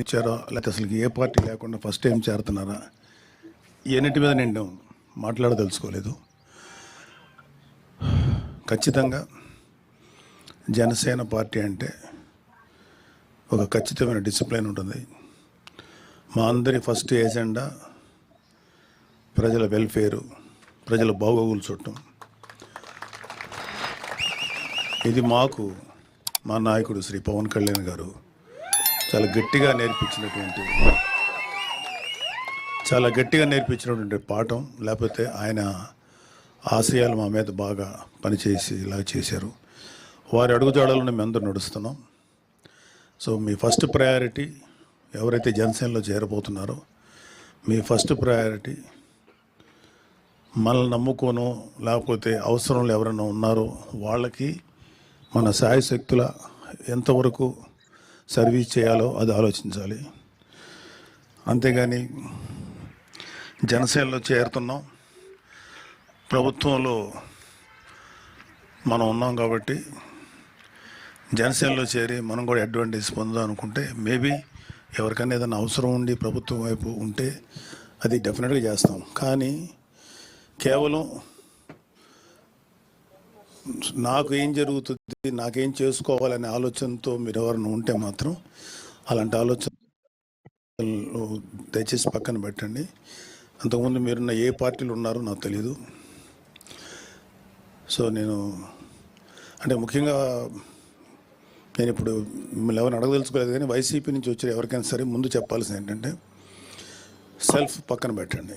ఇచ్చారో లేకపోతే అసలు ఏ పార్టీ లేకుండా ఫస్ట్ టైం చేరుతున్నారా ఎన్నిటి మీద నేను మాట్లాడదలుచుకోలేదు. ఖచ్చితంగా జనసేన పార్టీ అంటే ఒక ఖచ్చితమైన డిసిప్లిన్ ఉంటుంది. మా అందరి ఫస్ట్ ఏజెండా ప్రజల వెల్ఫేరు, ప్రజల బాగోగులు చూడటం. ఇది మాకు మా నాయకుడు శ్రీ పవన్ కళ్యాణ్ గారు చాలా గట్టిగా నేర్పించినటువంటి పాఠం. లేకపోతే ఆయన ఆశయాలు మా మీద బాగా పనిచేసి ఇలా చేశారు. వారి అడుగుజాడలను మేము అందరూ నడుస్తున్నాం. సో మీ ఫస్ట్ ప్రయారిటీ ఎవరైతే జనసేనలో చేరబోతున్నారో మీ ఫస్ట్ ప్రయారిటీ మనల్ని నమ్ముకోనో లేకపోతే అవసరంలో ఎవరైనా ఉన్నారో వాళ్ళకి మన శాయశక్తుల ఎంతవరకు సర్వీస్ చేయాలో అది ఆలోచించాలి. అంతేగాని జనసేనలో చేరుతున్నాం, ప్రభుత్వంలో మనం ఉన్నాం కాబట్టి జనసేనలో చేరి మనం కూడా అడ్వాంటేజ్ పొందాం అనుకుంటే మేబీ ఎవరికైనా ఏదైనా అవసరం ఉండి ప్రభుత్వం వైపు ఉంటే అది డెఫినెట్గా చేస్తాం. కానీ కేవలం నాకు ఏం జరుగుతుంది, నాకేం చేసుకోవాలనే ఆలోచనతో మీరు ఎవరైనా ఉంటే మాత్రం అలాంటి ఆలోచన దయచేసి పక్కన పెట్టండి. అంతకుముందు మీరున్న ఏ పార్టీలు ఉన్నారో నాకు తెలీదు. సో నేను అంటే ముఖ్యంగా నేను ఇప్పుడు మిమ్మల్ని ఎవరిని అడగదలుచుకోలేదు, కానీ వైసీపీ నుంచి వచ్చే ఎవరికైనా సరే ముందు చెప్పాల్సింది ఏంటంటే సెల్ఫ్ పక్కన పెట్టండి.